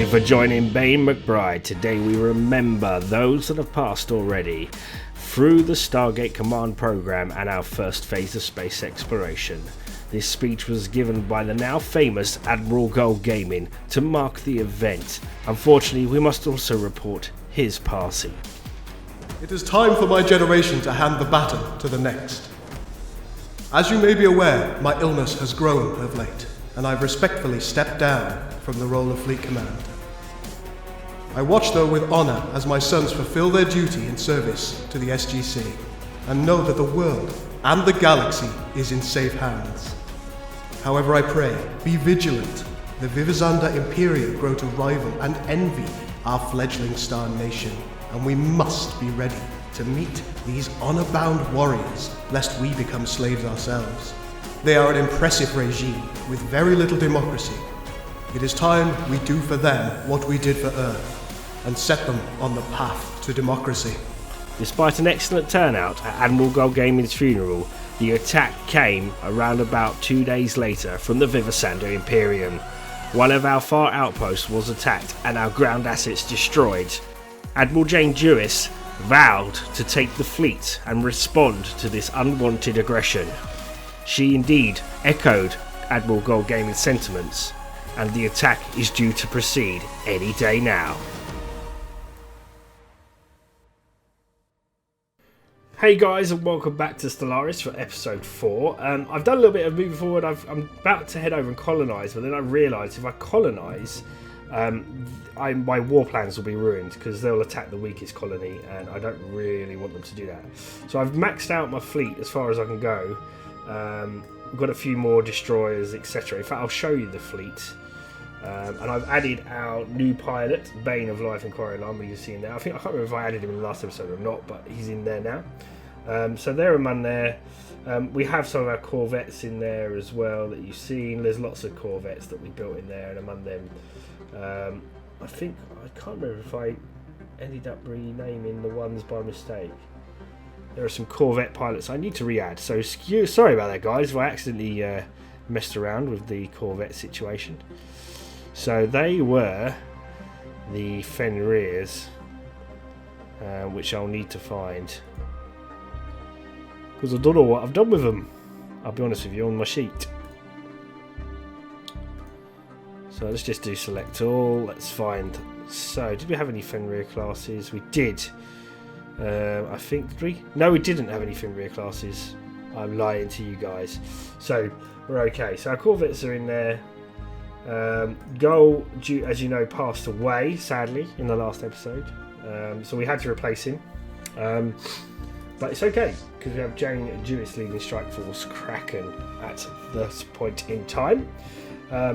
you for joining Bane McBride. Today we remember those that have passed already through the Stargate Command program and our first phase of space exploration. This speech was given by the now famous Admiral Gul Damar to mark the event. Unfortunately, we must also report his passing. It is time for my generation to hand the baton to the next. As you may be aware, my illness has grown of late, and I've respectfully stepped down from the role of Fleet Commander. I watch though with honor as my sons fulfill their duty in service to the SGC, and know that the world and the galaxy is in safe hands. However, I pray, be vigilant. The Vivizanda Imperium grow to rival and envy our fledgling star nation, and we must be ready to meet these honor-bound warriors, lest we become slaves ourselves. They are an impressive regime with very little democracy. It is time we do for them what we did for Earth, and set them on the path to democracy. Despite an excellent turnout at Admiral Gul Damar's funeral, the attack came around about 2 days later from the Vivizanda Imperium. One of our far outposts was attacked and our ground assets destroyed. Admiral Jane Jewis vowed to take the fleet and respond to this unwanted aggression. She indeed echoed Admiral Gul Damar's sentiments, and the attack is due to proceed any day now. Hey guys, and welcome back to Stellaris for episode 4. I've done a little bit of moving forward. I'm about to head over and colonise, but then I realised if I colonise, my war plans will be ruined because they'll attack the weakest colony, and I don't really want them to do that. So I've maxed out my fleet as far as I can go. I've got a few more destroyers, etc. In fact, I'll show you the fleet. And I've added our new pilot, Bane of Life and Quarry Alarm, you see him there. I can't remember if I added him in the last episode or not, but he's in there now. So they're among there. We have some of our corvettes in there as well that you've seen. There's lots of corvettes that we built in there, and among them, I can't remember if I ended up renaming the ones by mistake. There are some corvette pilots I need to re-add, so sorry about that, guys, if I accidentally messed around with the corvette situation. So they were the Fenrirs, which I'll need to find, because I don't know what I've done with them, I'll be honest with you, on my sheet. So let's just do select all. Let's find. So did we have any Fenrir classes? We did. I think, did we? No, we didn't have any Fenrir classes. I'm lying to you guys. So we're okay. So our corvettes are in there. Gul, as you know, passed away sadly in the last episode, so we had to replace him, but it's okay because we have Jane Jewis leading Strike Force Kraken at this point in time.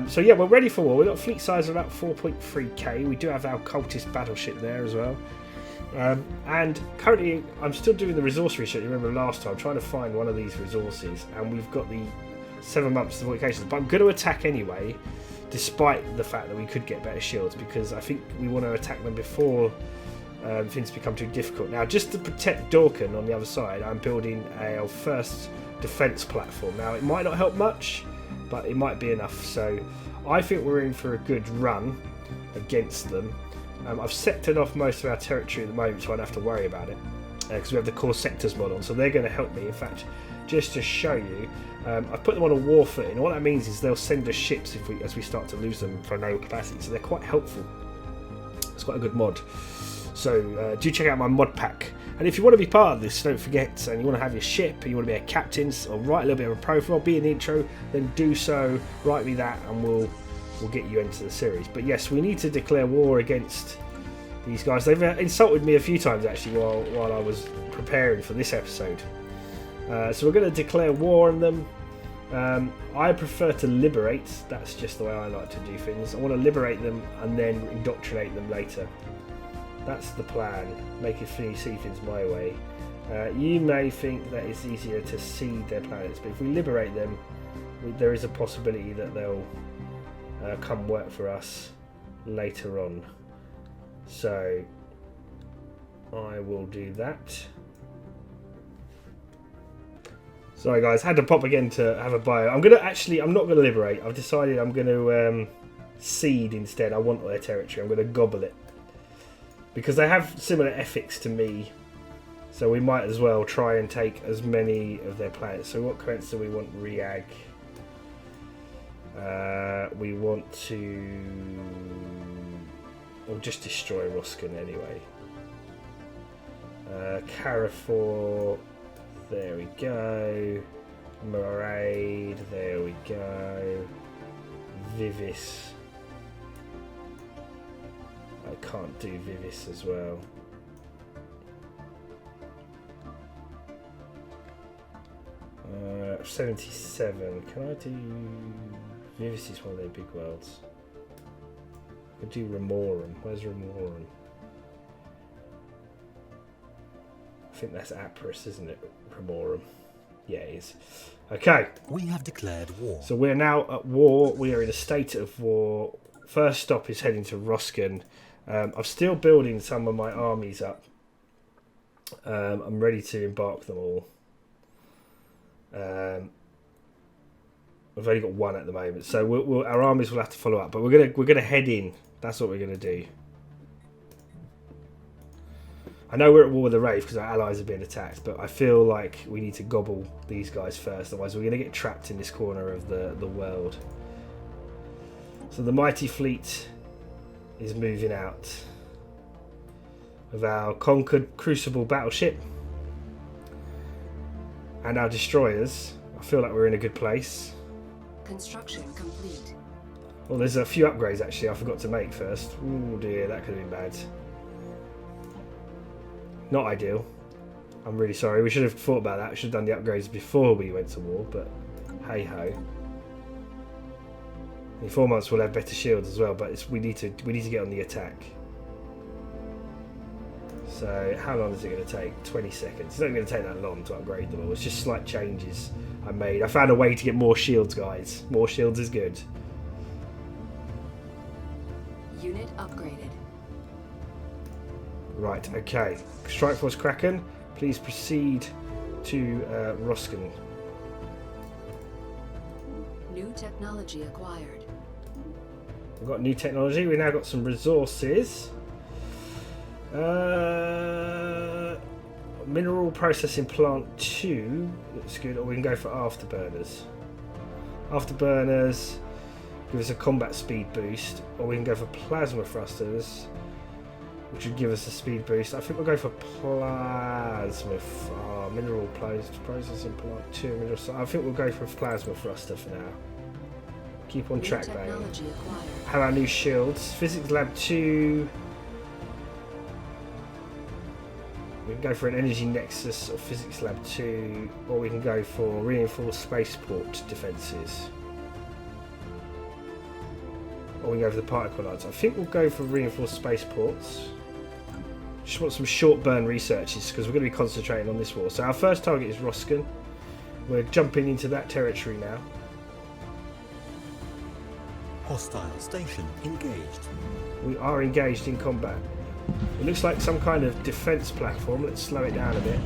So yeah, we're ready for war. We've got a fleet size of about 4.3k. We do have our cultist battleship there as well, and currently I'm still doing the resource research. You remember last time trying to find one of these resources, and we've got the 7 months of vocations, but I'm going to attack anyway, despite the fact that we could get better shields, because I think we want to attack them before things become too difficult. Now, just to protect Dorkin on the other side, I'm building our first defence platform. Now, it might not help much, but it might be enough. So I think we're in for a good run against them. I've sectored off most of our territory at the moment, so I don't have to worry about it, because we have the core sectors mod on, so they're going to help me. In fact, just to show you, I've put them on a war footing, and what that means is they'll send us ships as we start to lose them for no capacity, so they're quite helpful. It's quite a good mod. So do check out my mod pack. And if you want to be part of this, don't forget, and you want to have your ship, and you want to be a captain, or write a little bit of a profile, be an intro, then do so, write me that, and we'll get you into the series. But yes, we need to declare war against these guys. They've insulted me a few times actually while I was preparing for this episode. So we're going to declare war on them. I prefer to liberate. That's just the way I like to do things. I want to liberate them and then indoctrinate them later. That's the plan. Make it see things my way. You may think that it's easier to seed their planets, but if we liberate them, there is a possibility that they'll come work for us later on. So I will do that. Sorry guys, had to pop again to have a bio. I'm not gonna liberate. I've decided I'm gonna cede instead. I want their territory. I'm going to gobble it. Because they have similar ethics to me. So we might as well try and take as many of their planets. So what planets do we want? Reag. We want to... We'll just destroy Ruskin anyway. Carafor. There we go. Maraid. There we go. Vivis. I can't do Vivis as well. Uh, 77. Can I do... Vivis is one of their big worlds. I could do Remorum. Where's Remorum? I think that's Apris, isn't it? Remorum. Yeah, it is. Okay. We have declared war. So we're now at war. We are in a state of war. First stop is heading to Ruskin. I'm still building some of my armies up. I'm ready to embark them all. We've only got one at the moment, so our armies will have to follow up. But we're gonna head in. That's what we're gonna do. I know we're at war with the Wraith because our allies are being attacked, but I feel like we need to gobble these guys first. Otherwise, we're gonna get trapped in this corner of the world. So the mighty fleet is moving out with our conquered Crucible battleship and our destroyers. I feel like we're in a good place. Construction complete. Well, there's a few upgrades actually I forgot to make first. Oh dear, that could have been bad. Not ideal. I'm really sorry. We should have thought about that. We should have done the upgrades before we went to war, but hey ho. In 4 months we'll have better shields as well, but we need to get on the attack. So how long is it going to take? 20 seconds. It's not going to take that long to upgrade them all. It's just slight changes I made. I found a way to get more shields, guys. More shields is good. Unit upgraded. Right, okay. Strike Force Kraken, please proceed to Ruskin. New technology acquired. We've got new technology. We've now got some resources. Mineral processing plant 2 looks good, or we can go for afterburners. Afterburners give us a combat speed boost, or we can go for plasma thrusters, which would give us a speed boost. I think we'll go for plasma. Mineral processing plant 2. Mineral, I think we'll go for a plasma thruster for now. Keep on track, babe. Have our new shields. Physics Lab 2. We can go for an Energy Nexus or Physics Lab 2, or we can go for reinforced spaceport defences. Or we can go for the particle lights. I think we'll go for reinforced spaceports. Just want some short burn researches because we're going to be concentrating on this war. So our first target is Ruskin. We're jumping into that territory now. Hostile station engaged. We are engaged in combat. It looks like some kind of defence platform. Let's slow it down a bit.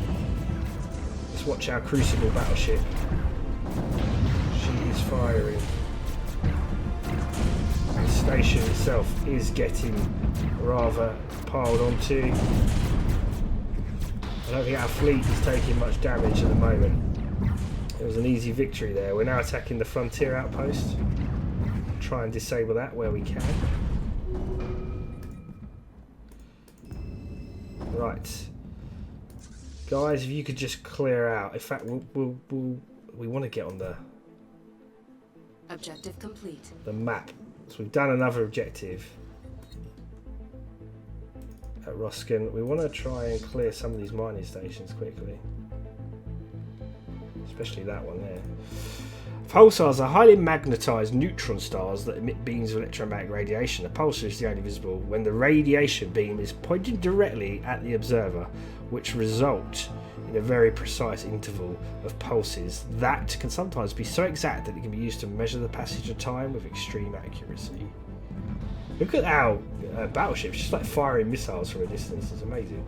Let's watch our Crucible battleship. She is firing. The station itself is getting rather piled onto. I don't think our fleet is taking much damage at the moment. It was an easy victory there. We're now attacking the frontier outpost. Try and disable that where we can. Right, guys, if you could just clear out. In fact, we want to get on the objective complete. The map. So we've done another objective at Ruskin. We want to try and clear some of these mining stations quickly, especially that one there. Pulsars are highly magnetised neutron stars that emit beams of electromagnetic radiation. A pulsar is only visible when the radiation beam is pointed directly at the observer, which result in a very precise interval of pulses that can sometimes be so exact that it can be used to measure the passage of time with extreme accuracy. Look at our battleship, it's just like firing missiles from a distance. It's amazing.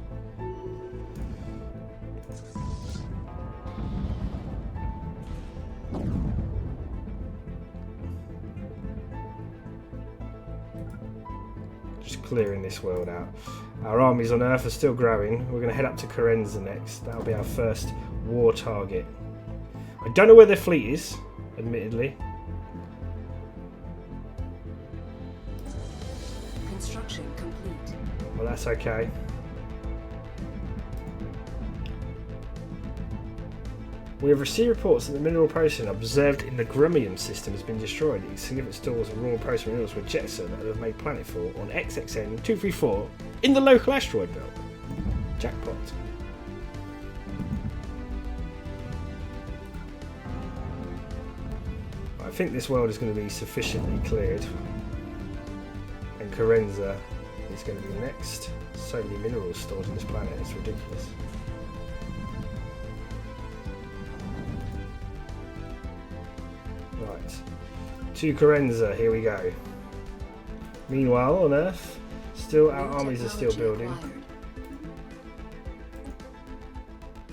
Just clearing this world out. Our armies on Earth are still growing. We're going to head up to Carenza next. That'll be our first war target. I don't know where their fleet is, admittedly. Construction complete. Well, that's okay. We have received reports that the mineral processing observed in the Grumium system has been destroyed. Its significant stores of raw processed minerals were jettisoned and have made planetfall on XXN 234 in the local asteroid belt. Jackpot. I think this world is going to be sufficiently cleared. And Carenza is going to be next. So many minerals stored on this planet, it's ridiculous. Right, to Carenza, here we go. Meanwhile, on Earth, still our armies are still building. Acquired.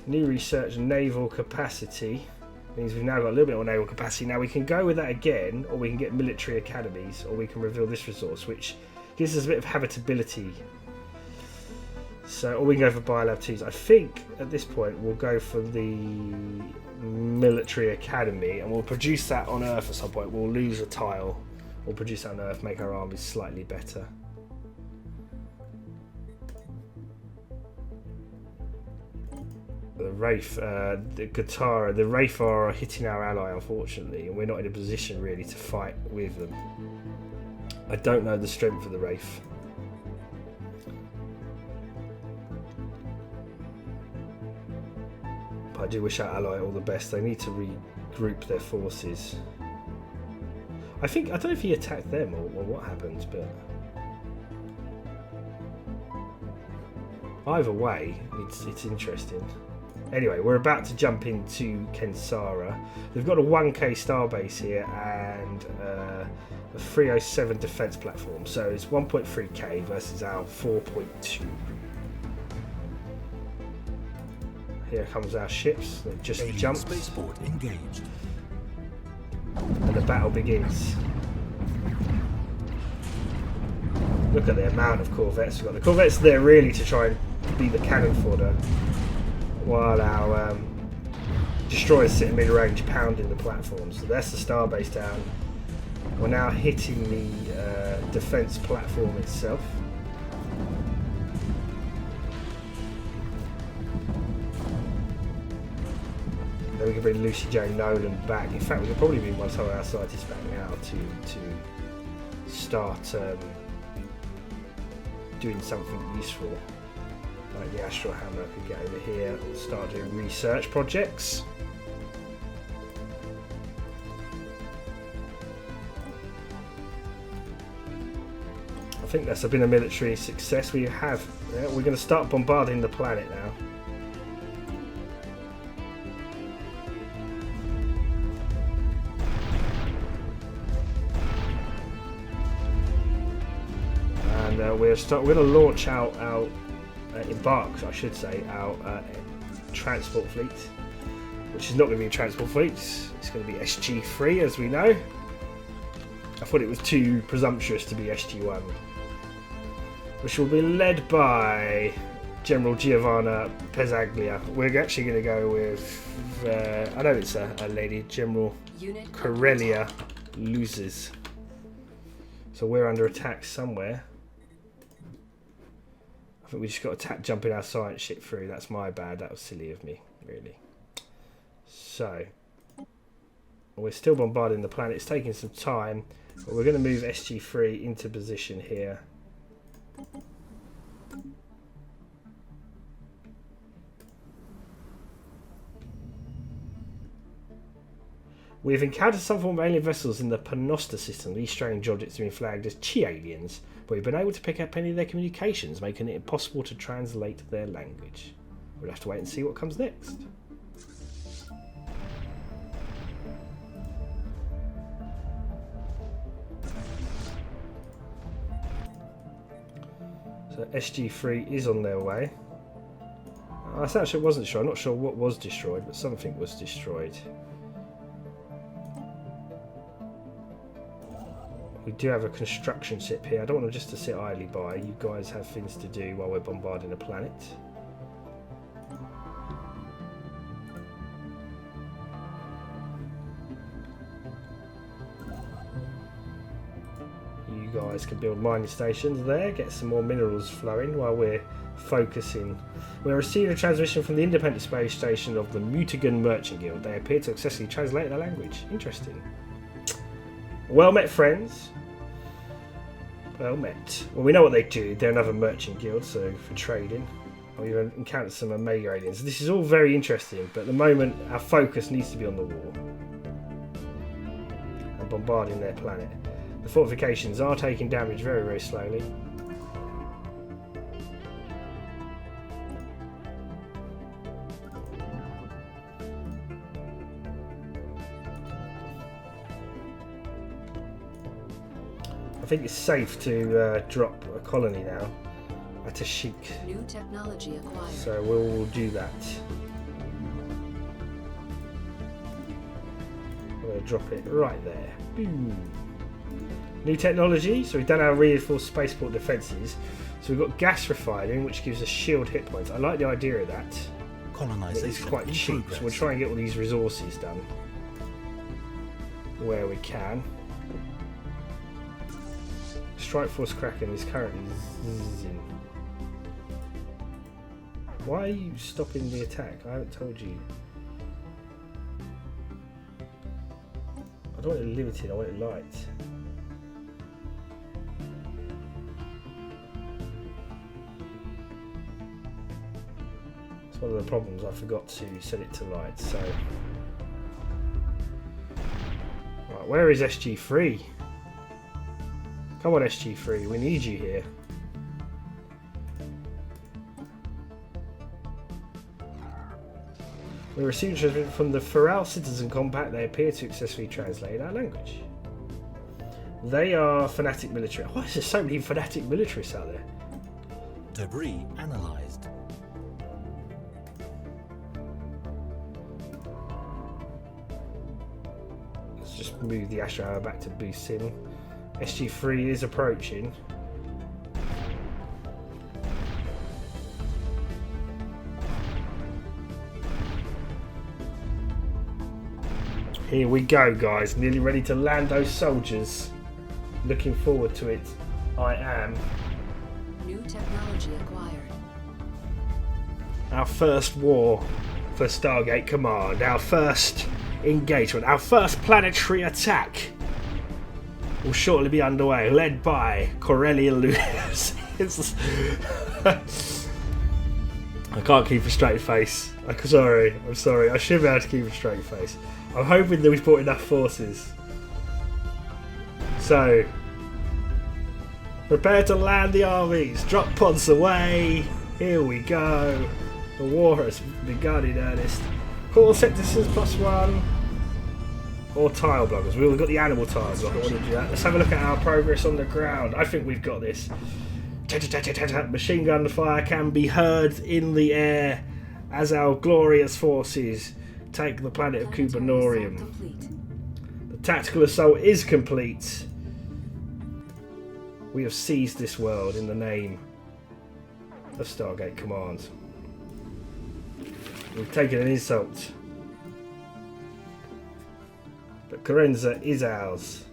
New research naval capacity means we've now got a little bit more naval capacity. Now we can go with that again, or we can get military academies, or we can reveal this resource, which gives us a bit of habitability. So, or we can go for Biolab 2s. I think at this point we'll go for the military academy, and we'll produce that on Earth at some point. We'll lose a tile. We'll produce that on Earth, make our armies slightly better. The Wraith, the Guitar, the Wraith are hitting our ally, unfortunately, and we're not in a position really to fight with them. I don't know the strength of the Wraith. But I do wish our ally all the best. They need to regroup their forces. I don't know if he attacked them or what happened, but either way, it's interesting. Anyway, we're about to jump into Kensara. They've got a 1k starbase here and a 307 defense platform, so it's 1.3k versus our 4.2. Here comes our ships. They've just Alien jumped. spaceport engaged. And the battle begins. Look at the amount of corvettes we've got. The corvettes are there really to try and be the cannon fodder, while our destroyers sit in mid-range pounding the platforms. So that's the starbase down. We're now hitting the defense platform itself. Then we can bring Lucy J. Nolan back. In fact, we could probably bring one of some of our scientists back now to start doing something useful. Like the Astral Hammer could get over here and start doing research projects. I think that's been a military success. We're going to start bombarding the planet now. We're going to launch our embark, I should say, our transport fleet, which is not going to be a transport fleet. It's going to be SG3, as we know. I thought it was too presumptuous to be SG1, which will be led by General Giovanna Pezzaglia. We're actually going to go with, I know it's a lady, General Corellia Luzes. So we're under attack somewhere. I think we just got attacked jumping our science ship through. That's my bad. That was silly of me, really. So, we're still bombarding the planet. It's taking some time, but we're going to move SG3 into position here. We've encountered some form of alien vessels in the Panosta system. These strange objects have been flagged as Chi-aliens, but we've been able to pick up any of their communications, making it impossible to translate their language. We'll have to wait and see what comes next. So SG3 is on their way. I actually wasn't sure. I'm not sure what was destroyed, but something was destroyed. We do have a construction ship here. I don't want them just to sit idly by. You guys have things to do while we're bombarding a planet. You guys can build mining stations there, get some more minerals flowing while we're focusing. We're receiving a transmission from the independent space station of the Mutigan Merchant Guild. They appear to successfully translate their language. Interesting. Well met, friends. Well met. Well, we know what they do. They're another merchant guild, so for trading. We've encountered some Omega aliens. This is all very interesting, but at the moment our focus needs to be on the war and bombarding their planet. The fortifications are taking damage very, very slowly. I think it's safe to drop a colony now at a chic. New technology acquired. So we'll do that. I'm going to drop it right there. Boom. New technology. So we've done our reinforced spaceport defences. So we've got gas refining, which gives us shield hit points. I like the idea of that. Colonization It's quite in cheap, progress. so we'll try and get all these resources done where we can. Strike Force Kraken is currently zizzing. Why are you stopping the attack? I haven't told you. I don't want it limited, I want it light. It's one of the problems, I forgot to set it to light, so. Right, where is SG3? Come on, SG3, we need you here. We received transmission from the Feral Citizen Compact. They appear to successfully translate our language. They are fanatic military. Why is there so many fanatic militarists out there? Debris analyzed. Let's just move the Astro Hour back to boost in. SG3 is approaching. Here we go, guys. Nearly ready to land those soldiers. Looking forward to it. I am. New technology acquired. Our first war for Stargate Command. Our first engagement. Our first planetary attack will shortly be underway, led by Corellia Lewis. I can't keep a straight face. I'm sorry. I should be able to keep a straight face. I'm hoping that we've brought enough forces. So, prepare to land the armies. Drop pods away. Here we go. The war has begun in earnest. Core sectors +1. Or tile blockers. We've got the animal tile blocker. I want to do that. Let's have a look at our progress on the ground. I think we've got this. Machine gun fire can be heard in the air as our glorious forces take the planet of Cubanorium. The tactical assault is complete. We have seized this world in the name of Stargate Command. We've taken an insult. But Carenza is ours.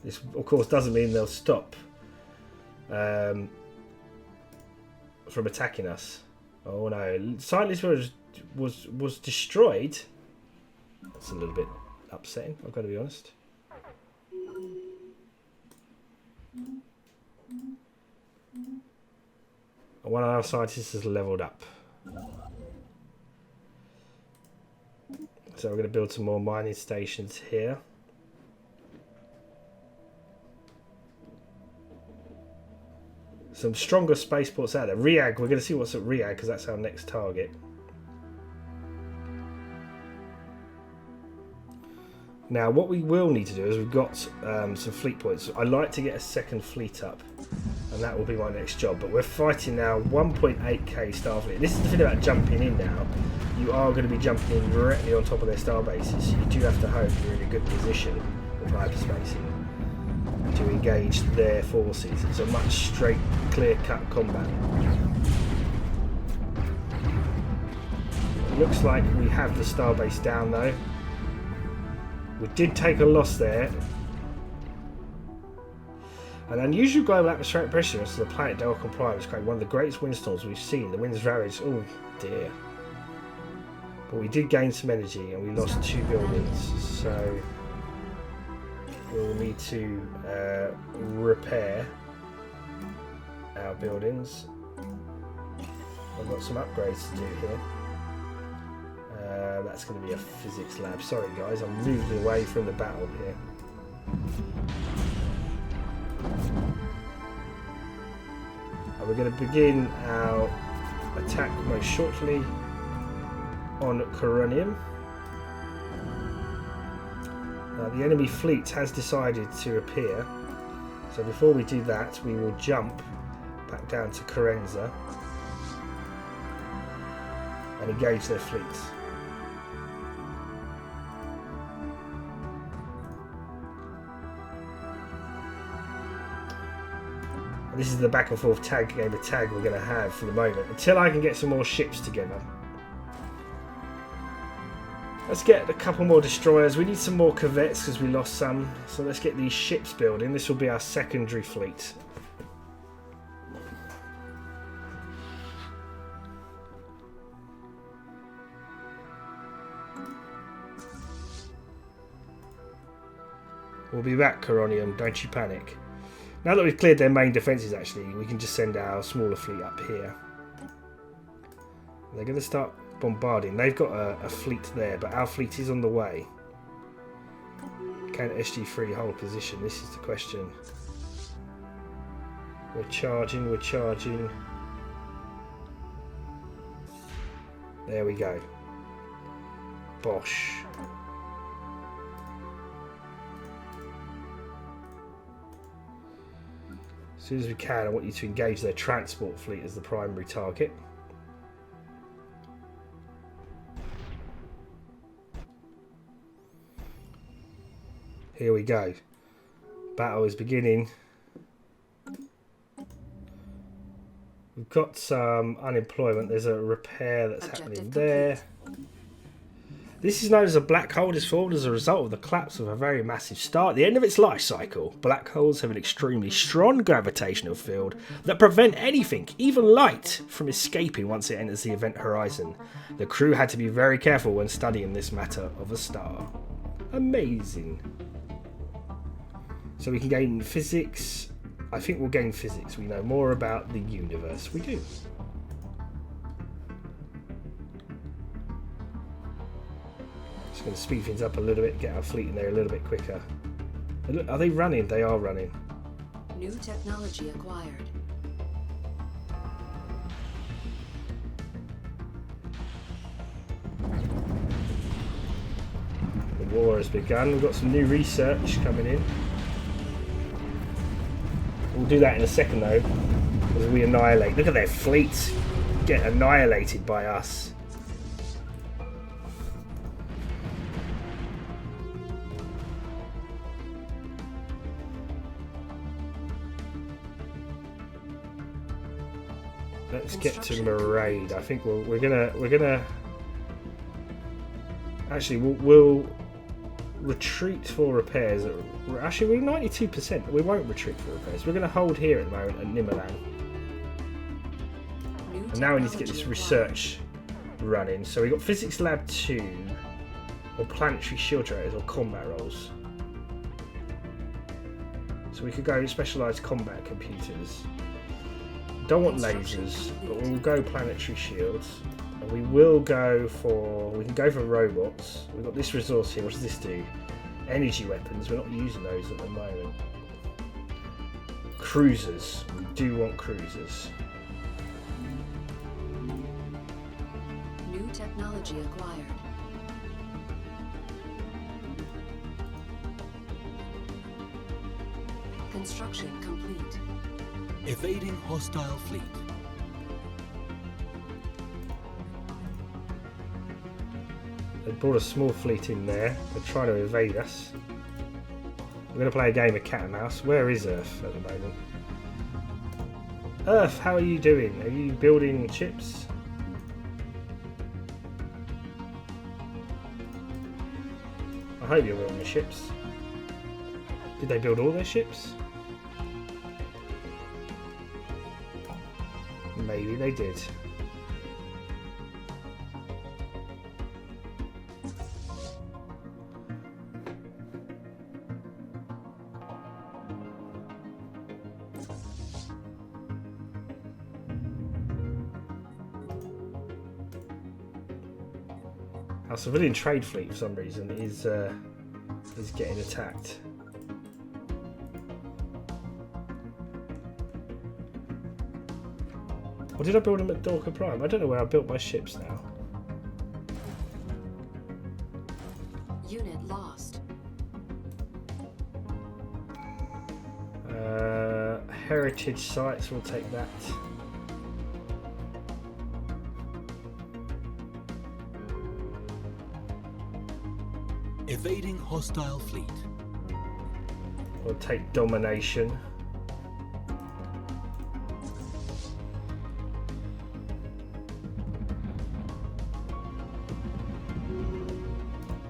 This, of course, doesn't mean they'll stop from attacking us. Oh no! Sightless was destroyed. That's a little bit upsetting. I've got to be honest. One of our scientists has leveled up. So we're going to build some more mining stations here. Some stronger spaceports out there. Riag, we're going to see what's at Riag because that's our next target. Now what we will need to do is we've got some fleet points. I'd like to get a second fleet up and that will be my next job, but we're fighting now 1.8k Starfleet. This is the thing about jumping in now. you are going to be jumping in directly on top of their star bases. So you do have to hope you're in a good position with hyperspacing to engage their forces. It's a much straight, clear-cut combat. It looks like we have the starbase down though. We did take a loss there. An unusual global atmospheric pressure as the planet Delcon Prime has created one of the greatest windstorms we've seen. The winds ravaged. Oh dear. But we did gain some energy and we lost 2 buildings. So we'll need to repair our buildings. I've got some upgrades to do here. That's going to be a physics lab. Sorry guys, I'm moving away from the battle here. And we're going to begin our attack most shortly on Coronium. The enemy fleet has decided to appear, so before we do that we will jump back down to Corenza and engage their fleets. This is the back and forth game of tag we're going to have for the moment until I can get some more ships together. Let's get a couple more destroyers. We need some more corvettes because we lost some. So let's get these ships building. This will be our secondary fleet. We'll be back, Coronium. Don't you panic. Now that we've cleared their main defences, actually, we can just send our smaller fleet up here. They're going to start bombarding. They've got a fleet there, but our fleet is on the way. Can SG3 hold position? This is the question. We're charging, we're charging. There we go. Bosh. As soon as we can, I want you to engage their transport fleet as the primary target. Here we go. Battle is beginning. We've got some unemployment. There's a repair that's happening there. This is known as a black hole. It is formed as a result of the collapse of a very massive star at the end of its life cycle. Black holes have an extremely strong gravitational field that prevent anything, even light, from escaping once it enters the event horizon. The crew had to be very careful when studying this matter of a star. Amazing. So we can gain physics. I think we'll gain physics. We know more about the universe. We do. Just going to speed things up a little bit, get our fleet in there a little bit quicker. Are they running? They are running. New technology acquired. The war has begun. We've got some new research coming in. We'll do that in a second though, as we annihilate. Look at their fleets get annihilated by us. Let's get to Maraid. I think we're gonna actually we'll retreat for repairs. Actually, we're 92%. We won't retreat for repairs. We're going to hold here at the moment at Nimalan. And now we need to get this research running. So we've got Physics Lab 2, or Planetary Shield Generators, or Combat Rolls. So we could go Specialised Combat Computers. Don't want lasers, but we'll go Planetary Shields. And we will go for... we can go for robots. We've got this resource here. What does this do? Energy weapons. We're not using those at the moment. Cruisers. We do want cruisers. New technology acquired. Construction complete. Evading hostile fleet. They brought a small fleet in there. They're trying to evade us. We're going to play a game of cat and mouse. Where is Earth at the moment? Earth, how are you doing? Are you building ships? I hope you're building the ships. Did they build all their ships? Maybe they did. Our civilian trade fleet, for some reason, is getting attacked. Or did I build them at Dorka Prime? I don't know where I built my ships now. Unit lost. Heritage sites, we'll take that. Evading hostile fleet. We'll take domination.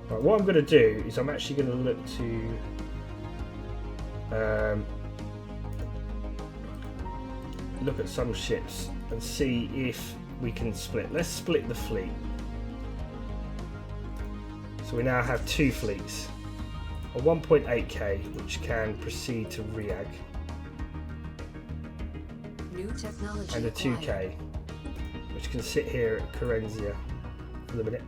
Right, what I'm going to do is I'm actually going to look to look at some ships and see if we can split. Let's split the fleet. So we now have two fleets, a 1.8k which can proceed to Riag, New technology and a acquired. 2k which can sit here at Corenzia for the minute.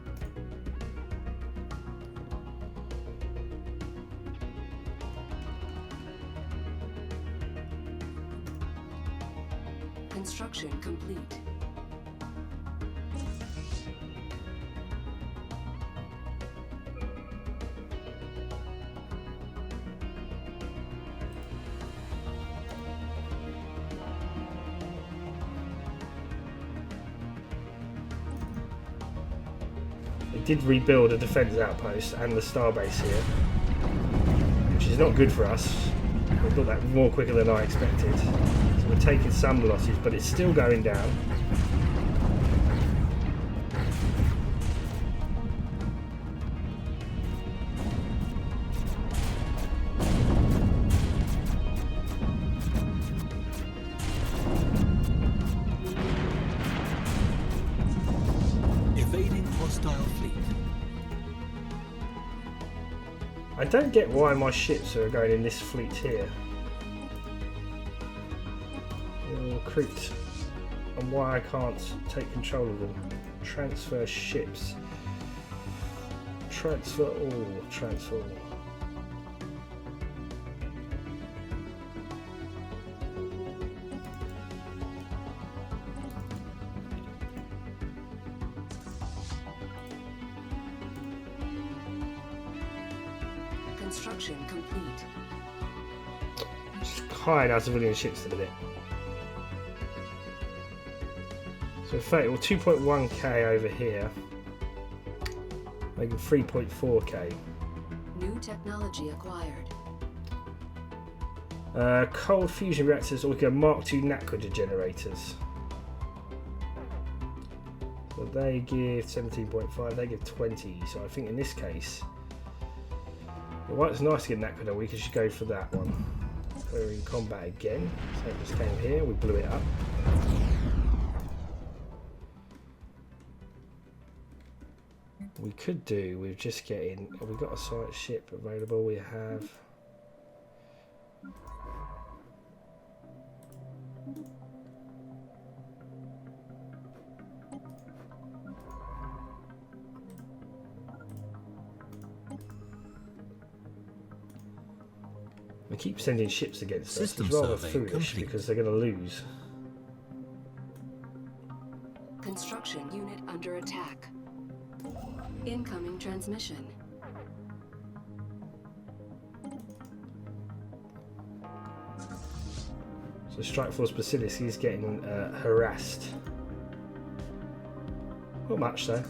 Construction complete. It did rebuild a defence outpost and the starbase here, which is not good for us. We built that more quicker than I expected. So we're taking some losses, but it's still going down. Evading hostile fleet. I don't get why my ships are going in this fleet here. Recruit, and why I can't take control of them. Transfer ships. Transfer all. Transfer all. Construction complete. Just hide our civilian ships a bit. So 2.1k over here, making 3.4k. New technology acquired. Cold fusion reactors, or we go Mark II Naquator generators. So they give 17.5, they give 20. So I think in this case, well, it's nice to get Naquator, we could just go for that one. We're in combat again, so it just came here, we blew it up. We could do with just getting, have we got a site ship available? We have. We keep sending ships against us. System It's rather survey foolish complete. because they're going to lose. Construction unit under attack. Incoming transmission. So Strike Force Basilisk is getting harassed. Not much though.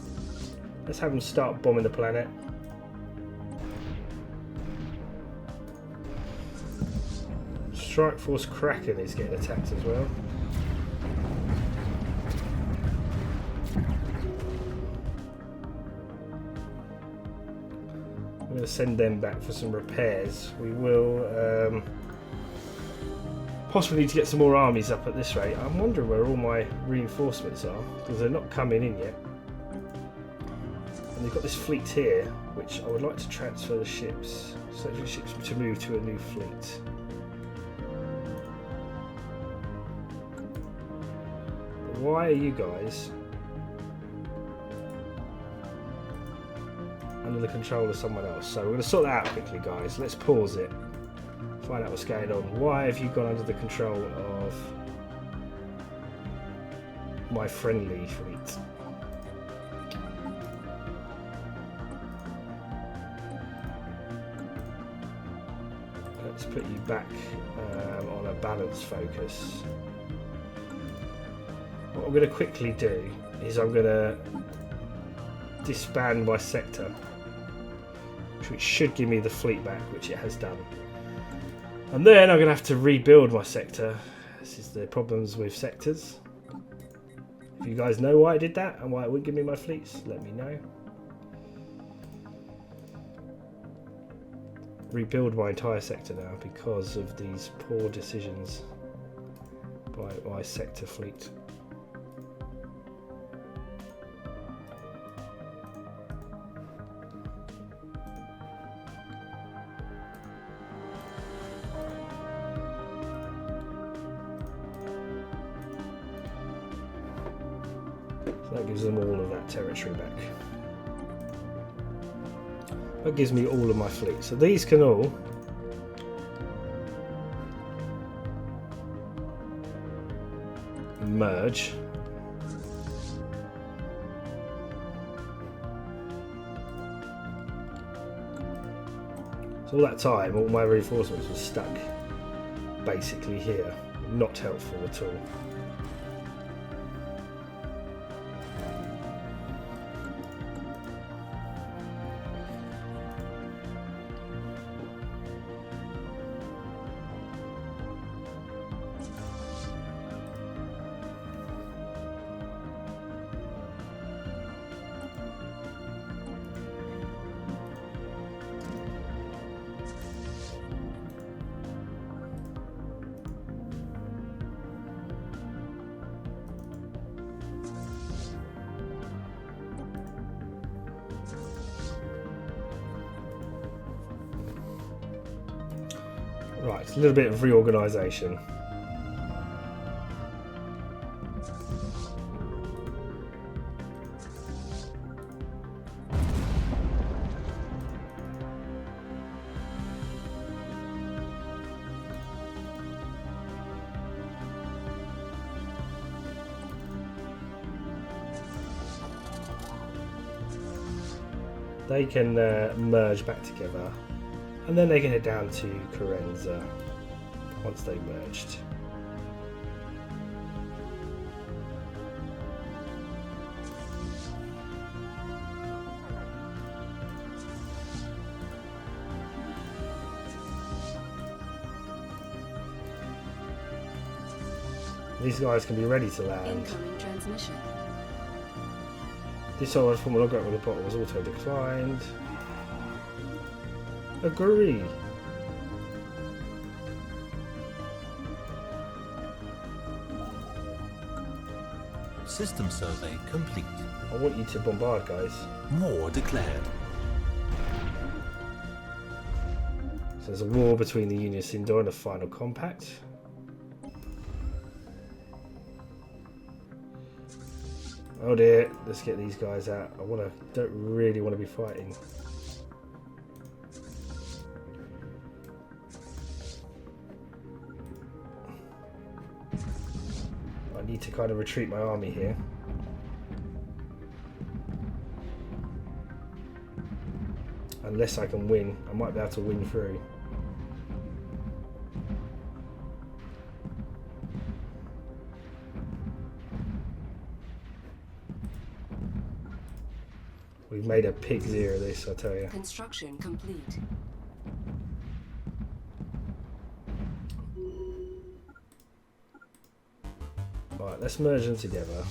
Let's have them start bombing the planet. Strike Force Kraken is getting attacked as well. I'm going to send them back for some repairs. We will possibly need to get some more armies up at this rate. I'm wondering where all my reinforcements are, because they're not coming in yet. And they've got this fleet here, which I would like to transfer the ships. So the ships to move to a new fleet. But why are you guys under the control of someone else? So we're going to sort that out quickly, guys. Let's pause it. Find out what's going on. Why have you gone under the control of my friendly fleet? Let's put you back on a balance focus. What I'm going to quickly do is I'm going to disband my sector, which should give me the fleet back, which it has done. And then I'm going to have to rebuild my sector. This is the problems with sectors. If you guys know why I did that and why it wouldn't give me my fleets, let me know. Rebuild my entire sector now because of these poor decisions by my sector fleet. That gives them all of that territory back. That gives me all of my fleet. So these can all merge. So all that time, all my reinforcements were stuck basically here. Not helpful at all. Right, a little bit of reorganisation. They can merge back together. And then they can head down to Carenza once they've merged. These guys can be ready to land. Incoming transmission. This order from a logbook with the bottle was auto declined. Agree. System survey complete. I want you to bombard, guys. War declared. So there's a war between the Union Sindor and the Final Compact. Oh dear, let's get these guys out. Don't really want to be fighting. I need to kind of retreat my army here. Unless I can win, I might be able to win through. We've made a pig's ear of this, I tell you. Construction complete. Right, let's merge them together.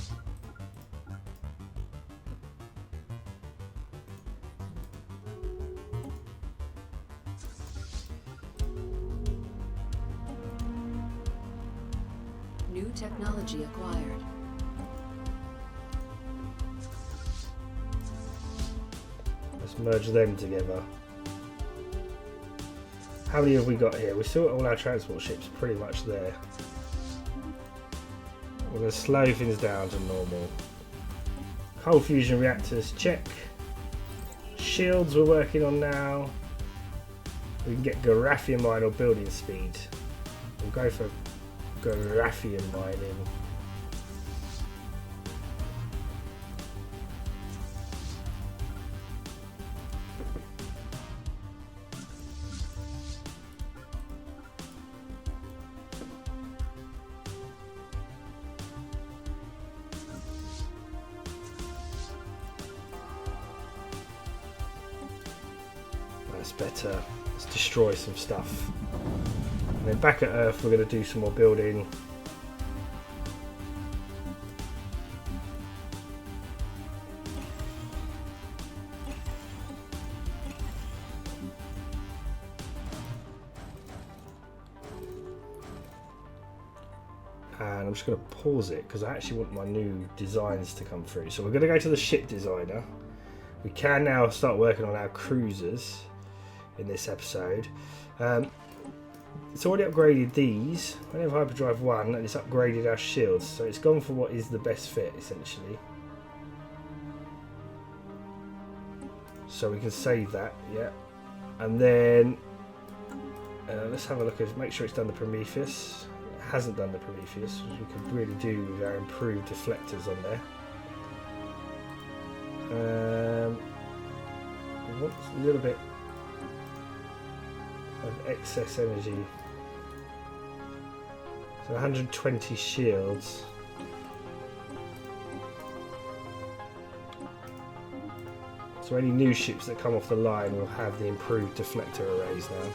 New technology acquired. Let's merge them together. How many have we got here? We've still got all our transport ships pretty much there. We're going to slow things down to normal. Cold fusion reactors, check. Shields we're working on now. We can get Garaffian mine or building speed. We'll go for Garaffian mining. That's better. Let's destroy some stuff. And then back at Earth we're going to do some more building. And I'm just going to pause it because I actually want my new designs to come through. So we're going to go to the ship designer. We can now start working on our cruisers in this episode. It's already upgraded these. We have hyperdrive 1 and it's upgraded our shields. So it's gone for what is the best fit essentially. So we can save that, yeah. And then let's have a look at, make sure it's done the Prometheus. It hasn't done the Prometheus, which we could really do with our improved deflectors on there. We want a little bit of excess energy. So 120 shields. So any new ships that come off the line will have the improved deflector arrays now.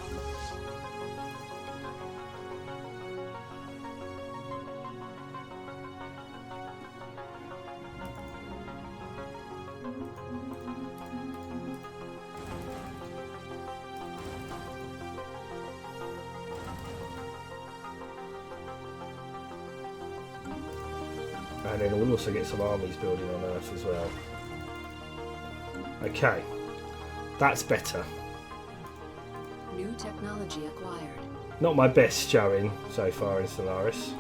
And then we'll also get some armies building on Earth as well. Okay, that's better. New technology acquired. Not my best showing so far in Stellaris.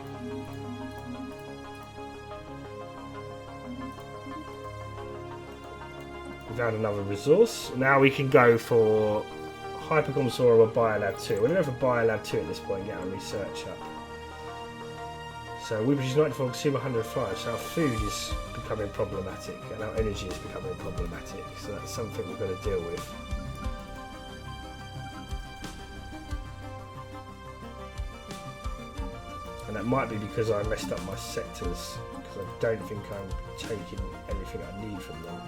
We found another resource. Now we can go for Hypercomsaur or Biolab 2. We're going to go for Biolab 2 at this point and get our research up. So we produce 94, consume 105, so our food is becoming problematic and our energy is becoming problematic, so that's something we've got to deal with. And that might be because I messed up my sectors, because I don't think I'm taking everything I need from them.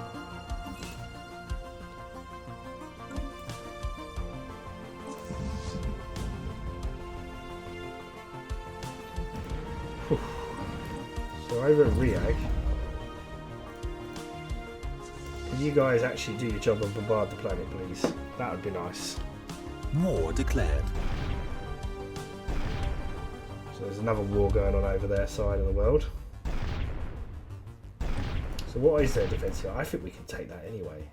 So over at Riag, can you guys actually do your job and bombard the planet, please? That would be nice. War declared. So there's another war going on over their side of the world. So what is their defence here? I think we can take that anyway.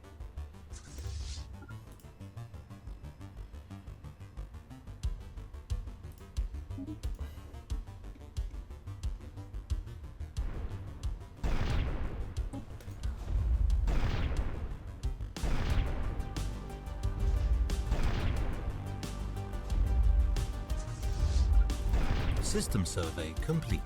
System survey complete.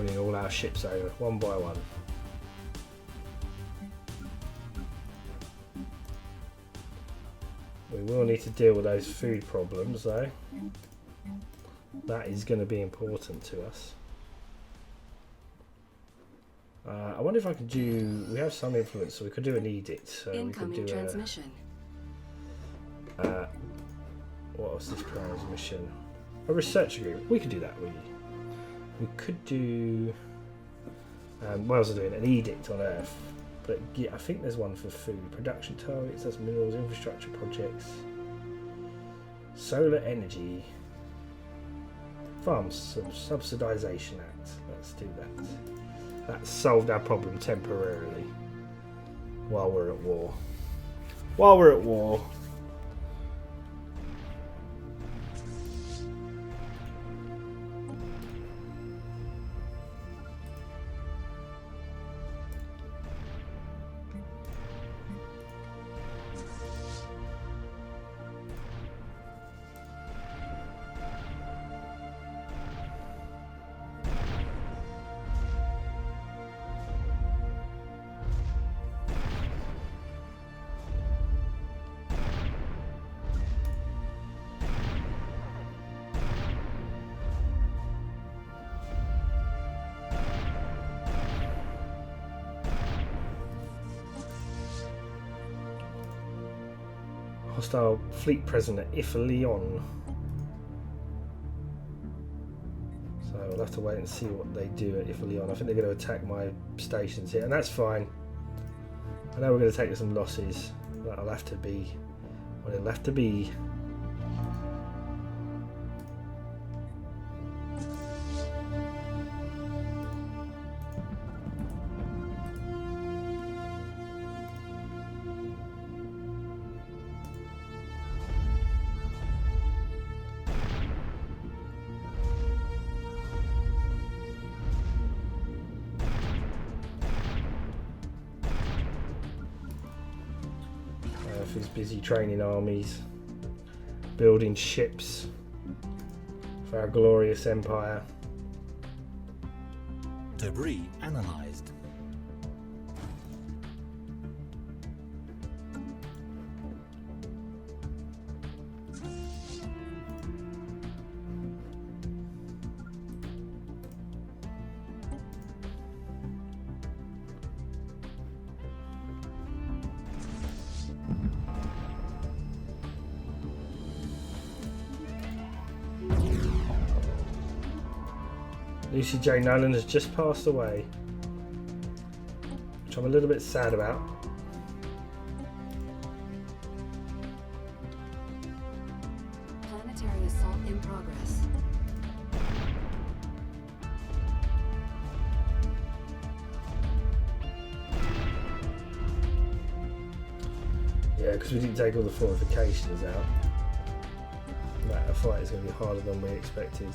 bringing all our ships over one by one. We will need to deal with those food problems though. That is going to be important to us. I wonder if I could do... We have some influence, so we could do an edict. So Incoming we could do transmission. what was this transmission? A research agreement. We could do that, really. We could do... what else are we doing? An edict on Earth. But yeah, I think there's one for food. Production targets, that's minerals, infrastructure projects. Solar energy. Farms Subsidization Act. Let's do that. That solved our problem temporarily. While we're at war. While we're at war. Hostile fleet present at Ifleon. So we'll have to wait and see what they do at Ifleon. I think they're going to attack my stations here, and that's fine. I know we're going to take some losses. That'll have to be what it'll have to be. Is busy training armies, building ships for our glorious empire. Debris analyzed. Lucy J. Nolan has just passed away, which I'm a little bit sad about. Planetary assault in progress. Yeah, because we didn't take all the fortifications out. That fight is going to be harder than we expected.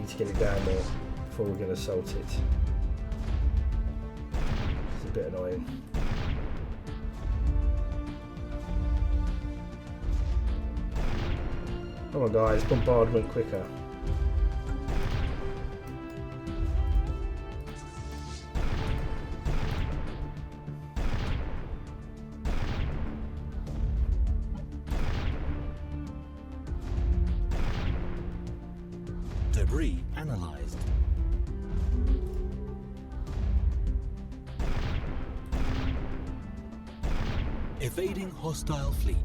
To get it down there before we're going to assault it. It's a bit annoying. Come on guys, bombardment quicker. Debris analyzed. Evading hostile fleet.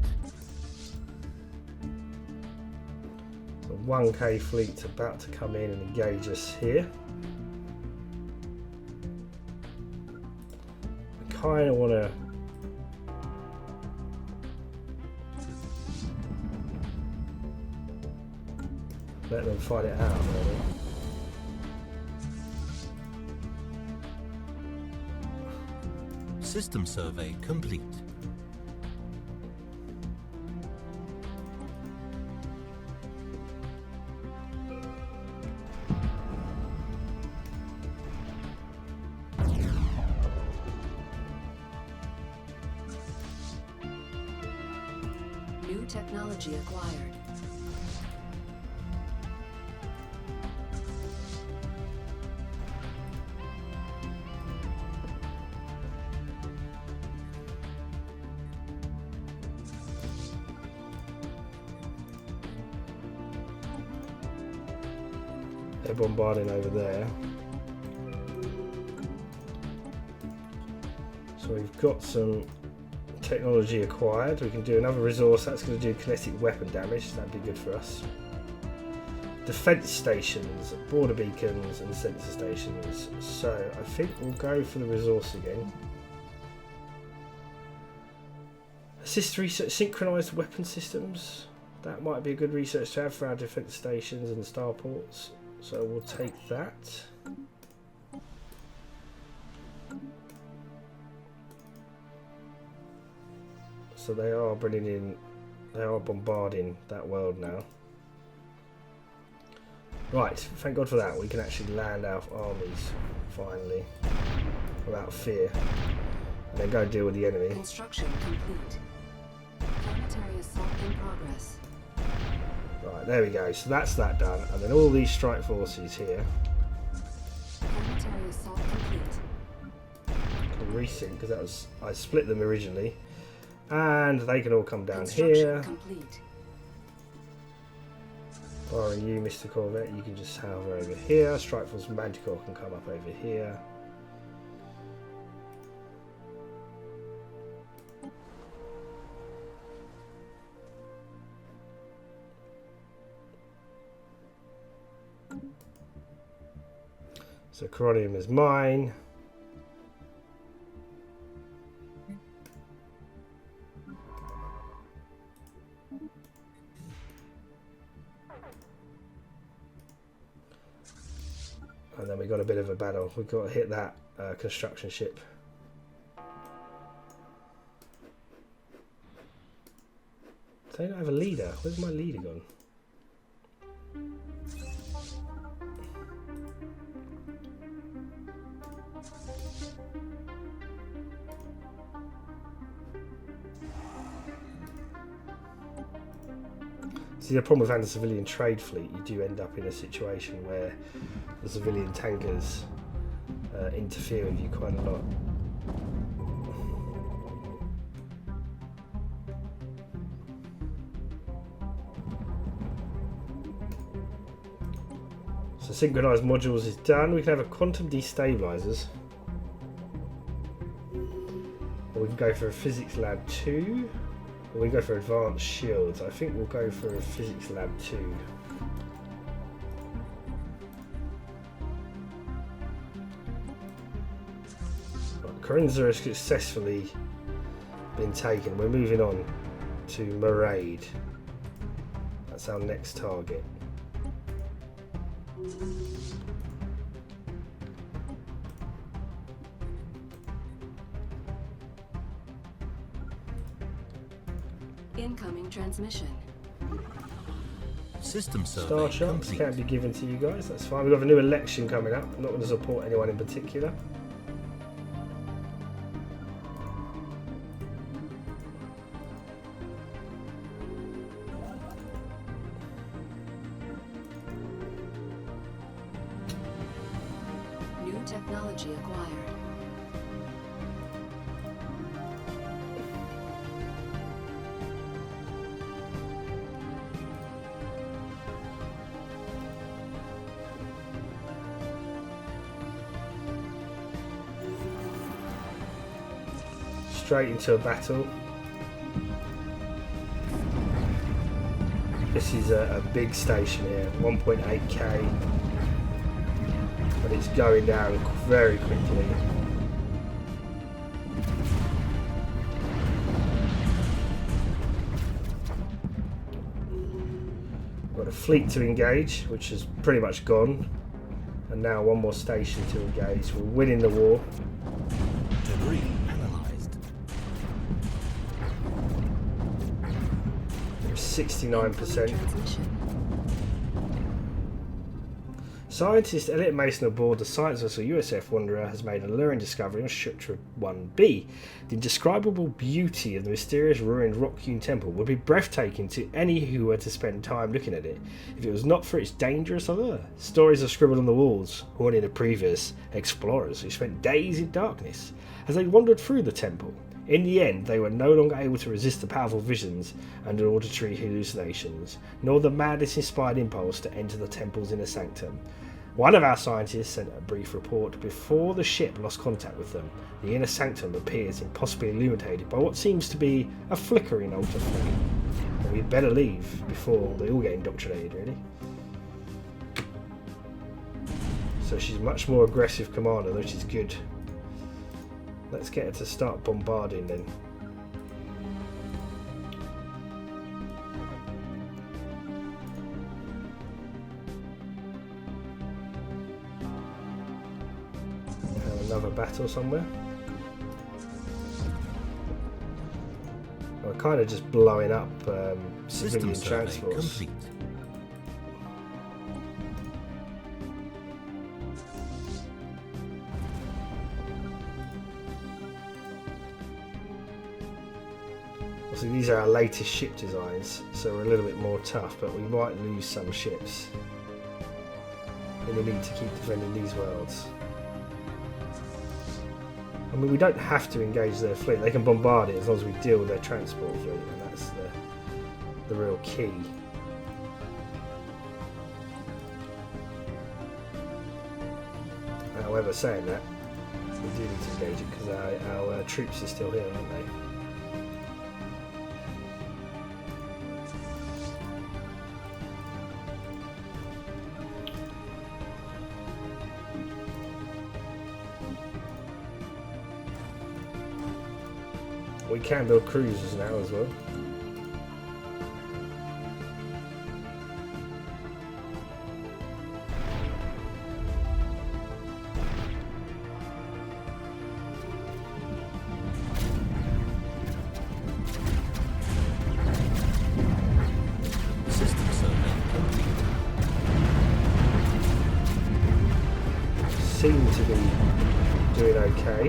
The 1K fleet's about to come in and engage us here. I kind of want to let them fight it out, really. System survey complete. New technology acquired. They're bombarding over there. So we've got some technology acquired. We can do another resource that's going to do kinetic weapon damage. That'd be good for us. Defense stations, border beacons and sensor stations. So I think we'll go for the resource again. Assist research synchronized weapon systems. That might be a good research to have for our defense stations and starports. So we'll take that. So they are bringing in, they are bombarding that world now. Right, thank God for that. We can actually land our armies finally without fear, and then go deal with the enemy. Construction complete. Planetary assault in progress. Right, there we go. So that's that done, and then all these strike forces here. Planetary assault complete. Can resync because that was, I split them originally, and they can all come down Construction here. complete. Barring you, Mr. Corvette, you can just hover over here. Strike Force Manticore can come up over here. So Coronium is mine. And then we got a bit of a battle. We've got to hit that construction ship. They don't have a leader. Where's my leader gone? See, the problem with having a civilian trade fleet, you do end up in a situation where the civilian tankers interfere with you quite a lot. So synchronized modules is done. We can have a quantum destabilizers. Or we can go for a physics lab 2. Or we can go for advanced shields. I think we'll go for a physics lab 2. Corinza has successfully been taken. We're moving on to Maraid. That's our next target. Incoming transmission. System survey Star shots complete. can't be given to you guys, that's fine. We've got a new election coming up. I'm not going to support anyone in particular. New technology acquired. Straight into a battle. This is a big station here, 1.8k, but it's going down very quickly. Got a fleet to engage, which is pretty much gone, and now one more station to engage. We're winning the war. Debris analyzed. 69%. Transmission. Scientist Elliot Mason aboard the science vessel USF Wanderer has made an alluring discovery on Shutra 1B. The indescribable beauty of the mysterious ruined rock-hewn temple would be breathtaking to any who were to spend time looking at it, if it was not for its dangerous allure. Stories are scribbled on the walls, warning the previous explorers who spent days in darkness as they wandered through the temple. In the end, they were no longer able to resist the powerful visions and auditory hallucinations, nor the madness-inspired impulse to enter the temple's inner sanctum. One of our scientists sent a brief report before the ship lost contact with them. The inner sanctum appears impossibly illuminated by what seems to be a flickering altar flame. And we'd better leave before they all get indoctrinated, really. So she's a much more aggressive commander, which is good. Let's get her to start bombarding then. Have another battle somewhere. We're kind of just blowing up civilian transports. Complete. So these are our latest ship designs, so we're a little bit more tough, but we might lose some ships in the need to keep defending these worlds. I mean, we don't have to engage their fleet, they can bombard it as long as we deal with their transport fleet, and that's the real key. However, saying that, we do need to engage it because our troops are still here, aren't they? We can build cruisers now as well. System survey complete. Seem to be doing okay.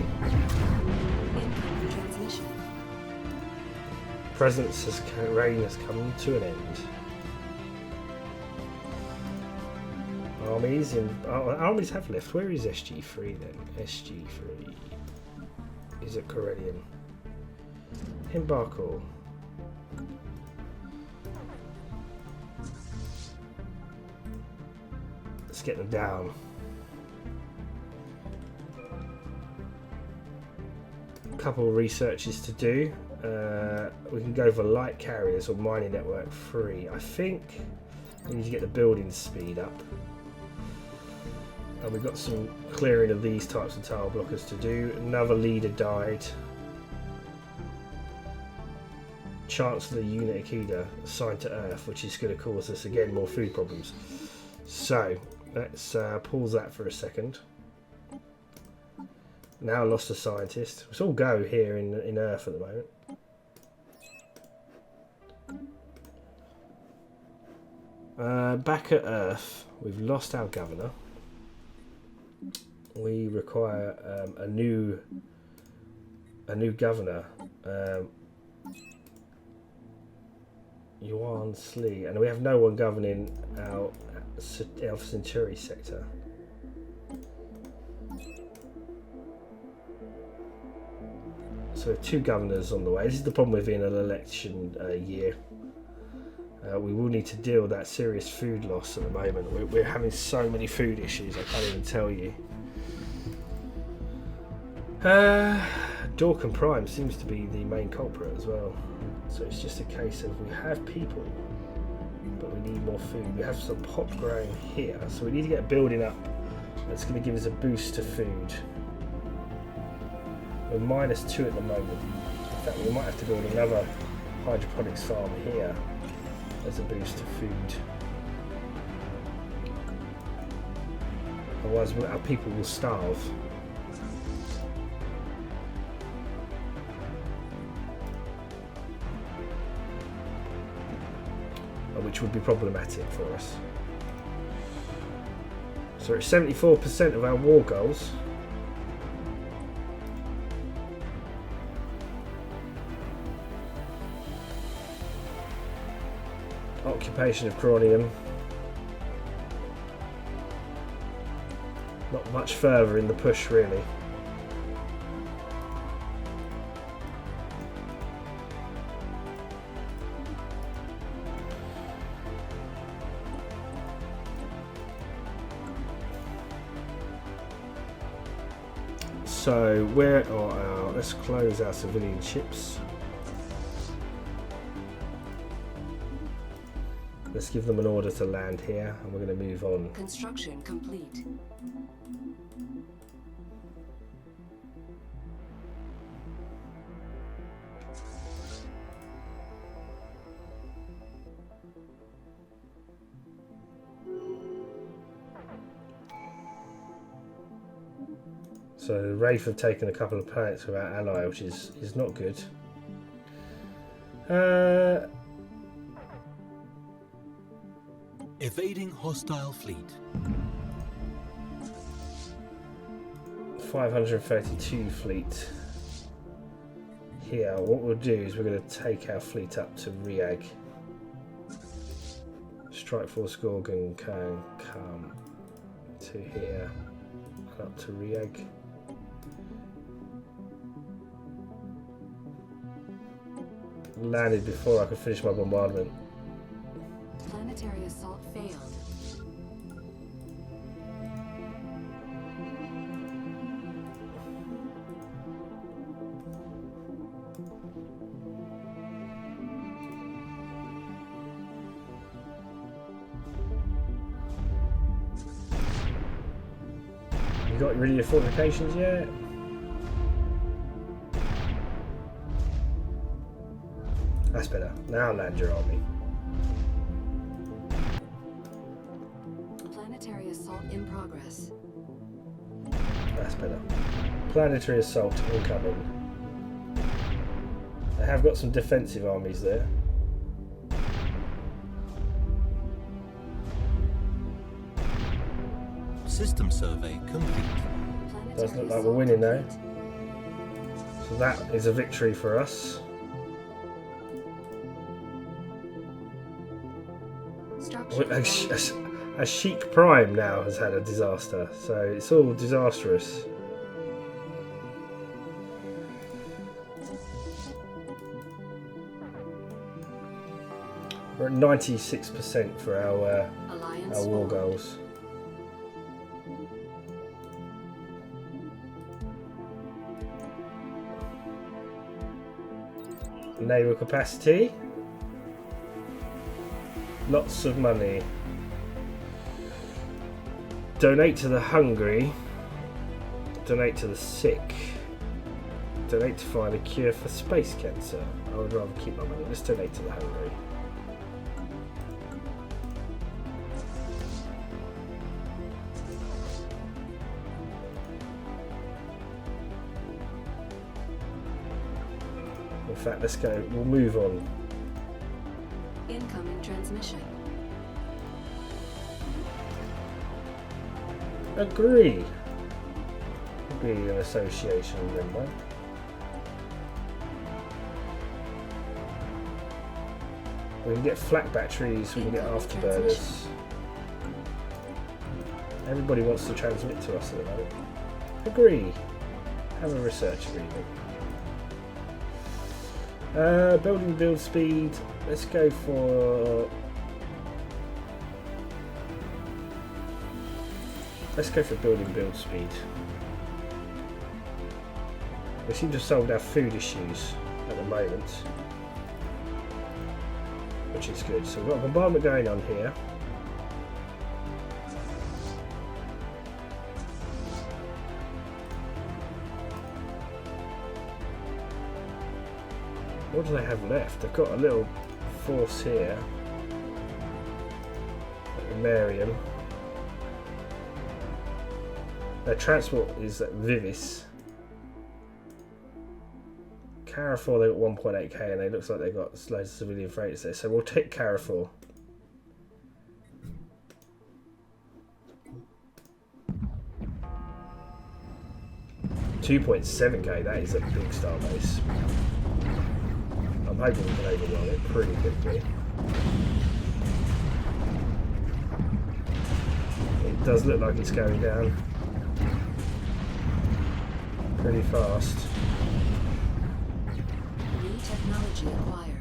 Incoming transmission. Reign has come to an end. Armies have left. Where is SG3 then? SG3 is at Corellian. Embark all. Let's get them down. A couple of researches to do. We can go for light carriers or mining network 3. I think we need to get the building speed up. And we've got some clearing of these types of tile blockers to do. Another leader died. Chancellor Unit Akida assigned to Earth, which is going to cause us again more food problems. So let's pause that for a second. Now lost a scientist. Let's all go here in Earth at the moment. Back at Earth, we've lost our governor. We require a new governor, Yuan Slee, and we have no one governing our Alpha Centauri sector. So we have 2 governors on the way. This is the problem with being an election year. We will need to deal with that serious food loss at the moment. We're having so many food issues, I can't even tell you. Dork and Prime seems to be the main culprit as well. So it's just a case of we have people, but we need more food. We have some pop growing here, so we need to get a building up that's going to give us a boost to food. We're -2 at the moment. In fact, we might have to build another hydroponics farm here as a boost to food. Otherwise, our people will starve. Which would be problematic for us. So So it's 74% of our war goals. Occupation of Cronium. Not much further in the push, really. So where are let's close our civilian ships. Let's give them an order to land here, and we're going to move on. Construction complete. So the Wraith have taken a couple of planets with our ally, which is not good. Evading hostile fleet. 532 fleet. Here, what we'll do is we're going to take our fleet up to Riag. Strike Force Gorgon can come to here and up to Riag. Landed before I could finish my bombardment. Planetary assault failed. You got rid of your fortifications yet? That's better. Now land your army. Planetary assault in progress. That's better. Planetary assault incoming. I have got some defensive armies there. System survey complete. Does look like we're winning now. So that is a victory for us. A Sheik Prime now has had a disaster, so it's all disastrous. We're at 96% for our war goals. Naval capacity. Lots of money. Donate to the hungry. Donate to the sick. Donate to find a cure for space cancer. I would rather keep my money. Let's donate to the hungry. In fact, let's go. We'll move on. Incoming transmission. Agree. Be an association member. We can get flak batteries, we can get afterburners. Everybody wants to transmit to us at the moment. Agree. Have a research agreement. Building build speed. Let's go for. Let's go for building build speed. We seem to have solved our food issues at the moment, which is good. So we've got a bombardment going on here. What do they have left? They've got a little force here at the Mariam. Their transport is at Vivis. Carrefour, they've got 1.8k and it looks like they've got loads of civilian freighters there. So we'll take Carrefour. 2.7k, that is a big starbase. I'm hoping we can overrun it pretty quickly. It does look like it's going down pretty fast. New technology acquired.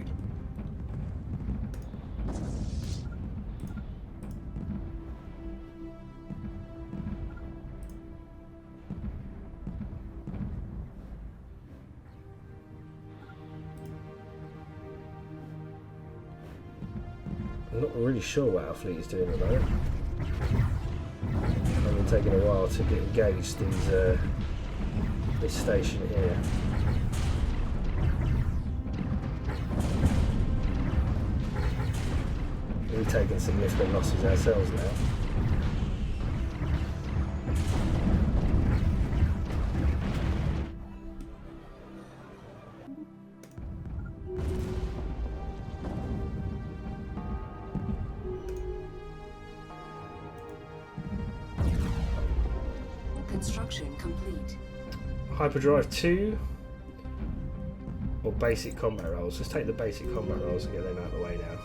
I'm not really sure what our fleet is doing at the moment. It's been taking a while to get engaged this station here. We're taking significant losses ourselves now. Construction complete. Hyperdrive 2 or basic combat rolls? Let's take the basic combat rolls and get them out of the way now.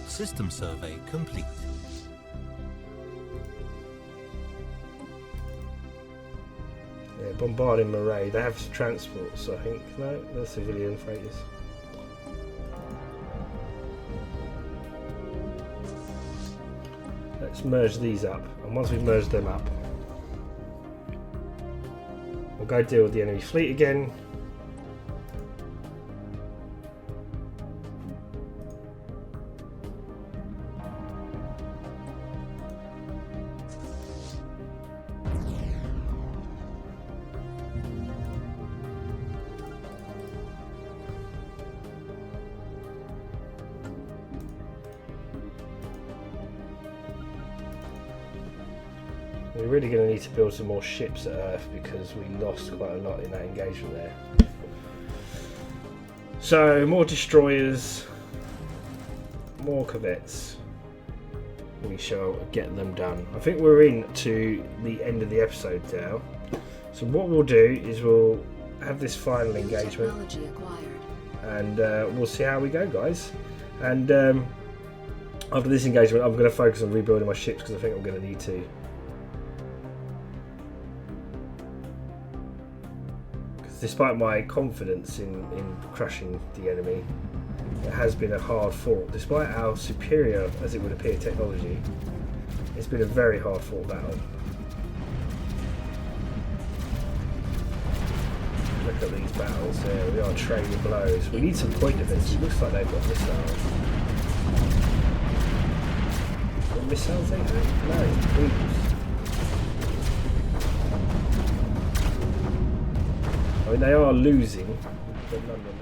System survey complete. Yeah, bombarding Murray. They have transports, I think. No, they're civilian freighters. Let's merge these up, and once we've merged them up, we'll go deal with the enemy fleet again. We're really going to need to build some more ships at Earth because we lost quite a lot in that engagement there. So, more destroyers, more corvettes. We shall get them done. I think we're into the end of the episode now. So what we'll do is we'll have this final engagement Technology acquired. and we'll see how we go, guys. And after this engagement, I'm going to focus on rebuilding my ships because I think I'm going to need to. Despite my confidence in crushing the enemy, it has been a hard fought. Despite our superior, as it would appear, technology, it's been a very hard fought battle. Look at these battles there, we are trading blows. We need some point defense. It looks like they've got missiles. What missiles they have? No, cruise. I mean, they are losing, but nonetheless.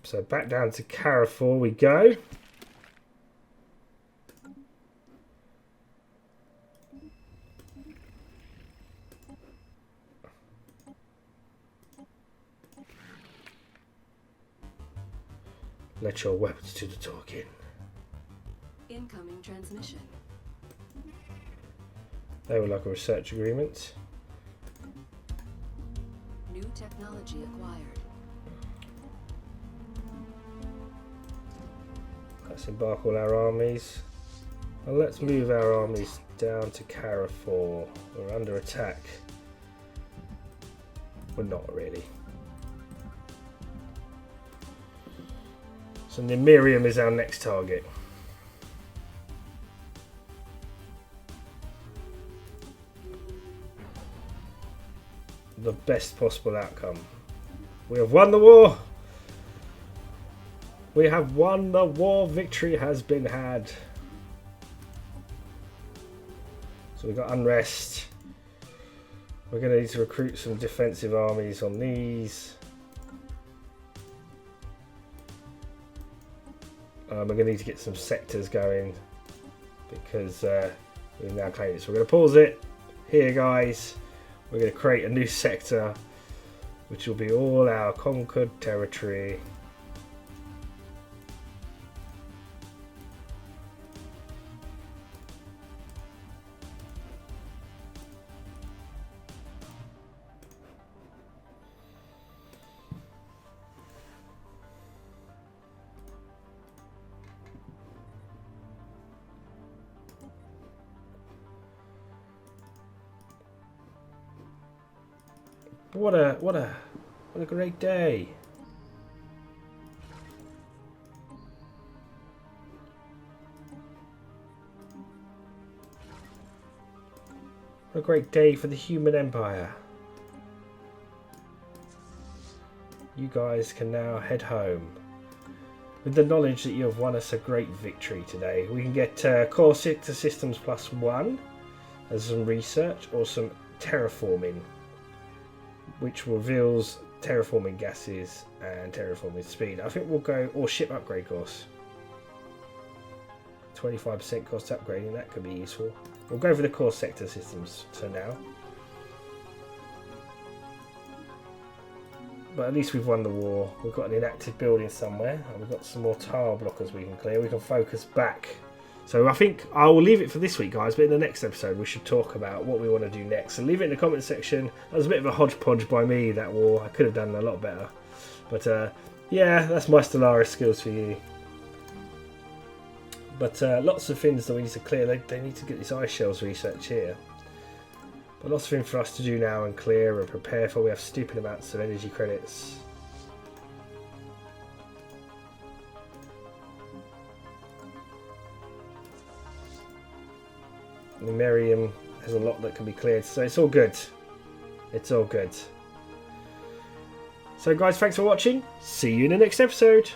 So back down to Carrefour we go. Let your weapons do the talking. Incoming transmission. They were like a research agreement. New technology acquired. Let's embark all our armies. Well, let's move our armies down to Carrefour. We're under attack. We're not really. So Nemirium is our next target. The best possible outcome. We have won the war! We have won the war! Victory has been had. So we've got unrest. We're going to need to recruit some defensive armies on these. We're going to need to get some sectors going because we've now claimed it. So we're going to pause it here, guys. We're going to create a new sector, which will be all our conquered territory. What a great day. What a great day for the human empire. You guys can now head home with the knowledge that you have won us a great victory today. We can get core sector systems +1 as some research or some terraforming, which reveals terraforming gases and terraforming speed. I think we'll go, or ship upgrade course. 25% cost upgrading, that could be useful. We'll go for the core sector systems for now. But at least we've won the war. We've got an inactive building somewhere, and we've got some more tile blockers we can clear. We can focus back. So I think I will leave it for this week, guys, but in the next episode we should talk about what we want to do next. So leave it in the comment section. That was a bit of a hodgepodge by me, that war. I could have done a lot better. But yeah, that's my Stellaris skills for you. But lots of things that we need to clear. They need to get this ice shells research here. But lots of things for us to do now and clear and prepare for. We have stupid amounts of energy credits. Nemirium has a lot that can be cleared, so it's all good. It's all good. So guys, thanks for watching. See you in the next episode.